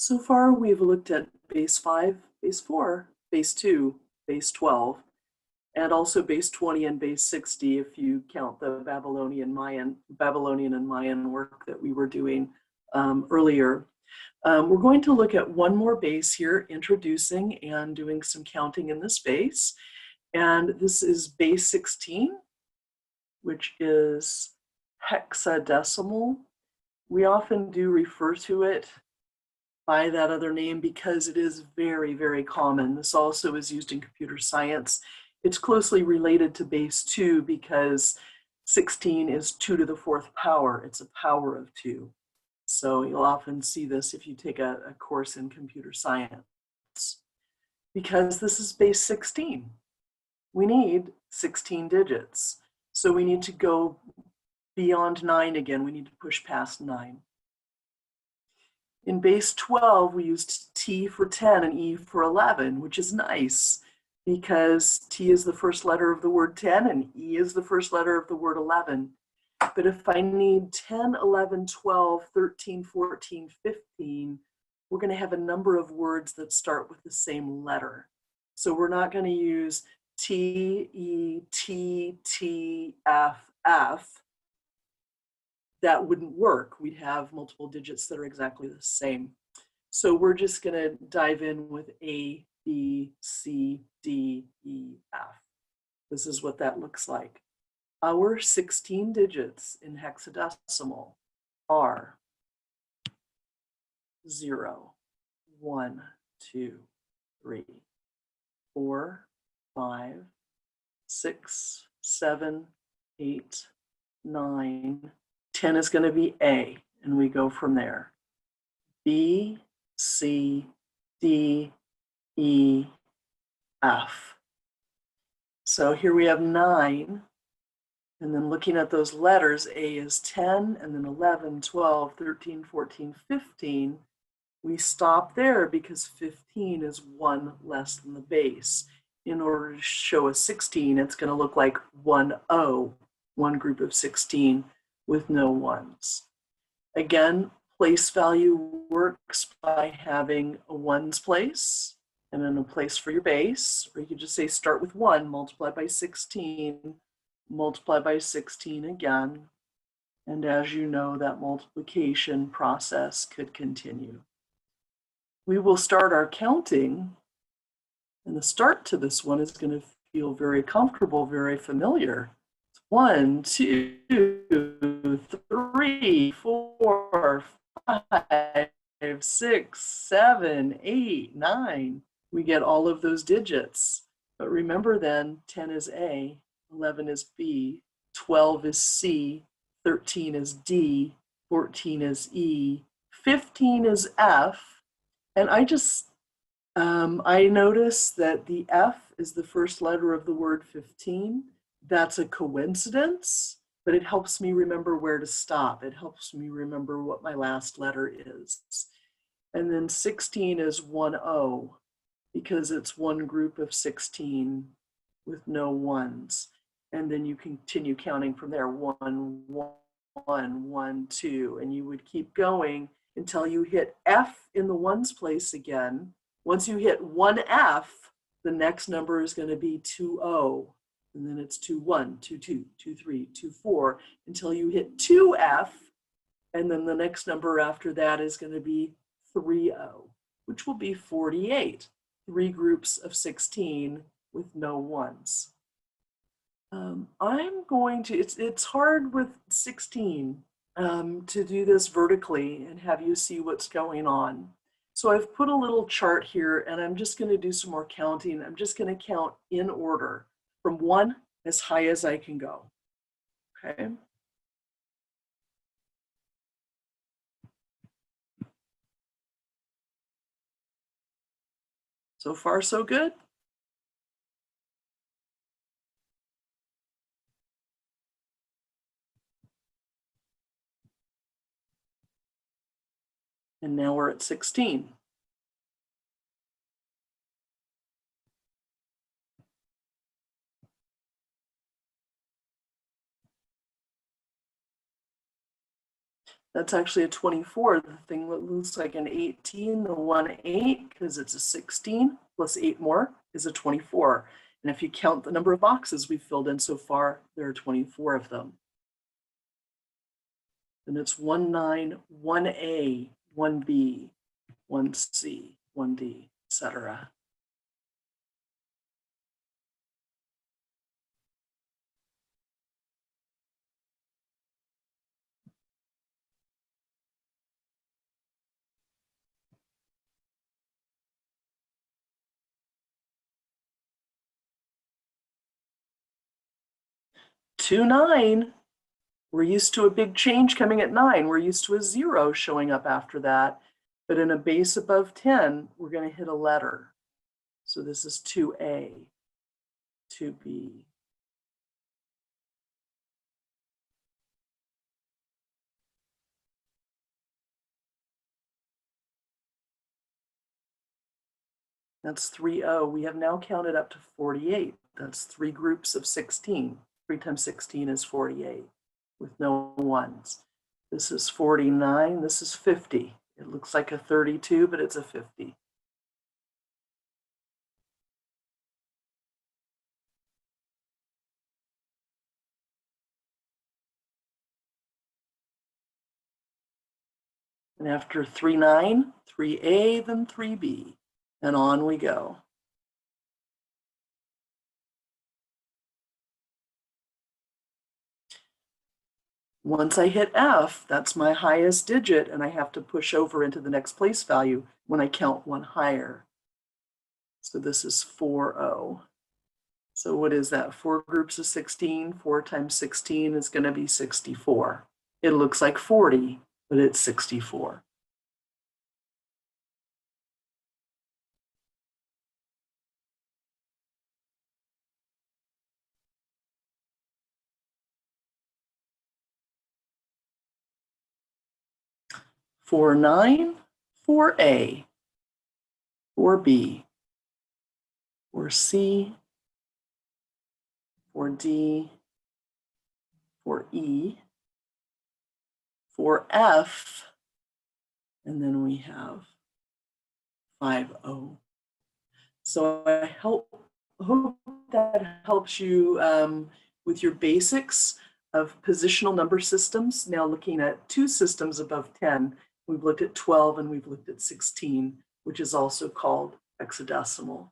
So far, we've looked at base 5, base 4, base 2, base 12, and also base 20 and base 60 if you count the Babylonian and Mayan work that we were doing earlier. We're going to look at one more base here, introducing and doing some counting in this base. And this is base 16, which is hexadecimal. We often do refer to it by that other name because it is very, very common. This also is used in computer science. It's closely related to base 2 because 16 is 2 to the 4th power. It's a power of 2. So you'll often see this if you take a course in computer science. Because this is base 16, we need 16 digits. So we need to go beyond 9 again. We need to push past 9. In base 12, we used T for 10 and E for 11, which is nice because T is the first letter of the word 10 and E is the first letter of the word 11. But if I need 10, 11, 12, 13, 14, 15, we're going to have a number of words that start with the same letter. So we're not going to use T, E, T, T, F, F. That wouldn't work. We'd have multiple digits that are exactly the same. So we're just going to dive in with A, B, C, D, E, F. This is what that looks like. Our 16 digits in hexadecimal are 0, 1, 2, 3, 4, 5, 6, 7, 8, 9, 10 is going to be A, and we go from there. B, C, D, E, F. So here we have 9, and then looking at those letters, A is 10, and then 11, 12, 13, 14, 15. We stop there because 15 is 1 less than the base. In order to show a 16, it's going to look like 1, 0, one group of 16. With no ones. Again, place value works by having a ones place and then a place for your base, or you could just say start with 1, multiply by 16, multiply by 16 again. And as you know, that multiplication process could continue. We will start our counting, and the start to this one is going to feel very comfortable, very familiar. 1, 2, 3, 4, 5, 6, 7, 8, 9. We get all of those digits. But remember then, 10 is A, 11 is B, 12 is C, 13 is D, 14 is E, 15 is F. And I noticed that the F is the first letter of the word 15. That's a coincidence, but it helps me remember where to stop. It helps me remember what my last letter is. And then 16 is 1, 0, because it's one group of 16 with no ones. And then you continue counting from there, 1, 1, 1, 2, and you would keep going until you hit F in the ones place again. Once you hit 1F, the next number is going to be 2, 0. And then it's 2, 1, 2, 2, 2, 3, 2, 4, until you hit 2F. And then the next number after that is going to be 3, 0, which will be 48, 3 groups of 16 with no ones. I'm going to, it's hard with 16 to do this vertically and have you see what's going on. So I've put a little chart here and I'm just going to do some more counting. I'm just going to count in order from 1 as high as I can go. Okay. So far, so good. And now we're at 16. That's actually a 24. The thing that looks like an 18, the 1 8, because it's a 16 plus 8 more is a 24. And if you count the number of boxes we've filled in so far, there are 24 of them. And it's 1 9, 1A, 1B, 1C, 1D, etc. Two 9. We're used to a big change coming at 9. We're used to a 0 showing up after that. But in a base above 10, we're going to hit a letter. So this is 2A, 2B. That's 3O. We have now counted up to 48. That's 3 groups of 16. 3 times 16 is 48 with no ones. This is 49. This is 50. It looks like a 32, but it's a 50. And after 3 9, 3A, then 3B. And on we go. Once I hit F, that's my highest digit, and I have to push over into the next place value when I count one higher. So this is 4O. So what is that? 4 groups of 16. 4 times 16 is going to be 64. It looks like 40, but it's 64. Four 9, 4A, 4B, 4C, 4D, 4E, 4F, and then we have 5O. So I hope that helps you with your basics of positional number systems. Now looking at 2 systems above 10, we've looked at 12 and we've looked at 16, which is also called hexadecimal.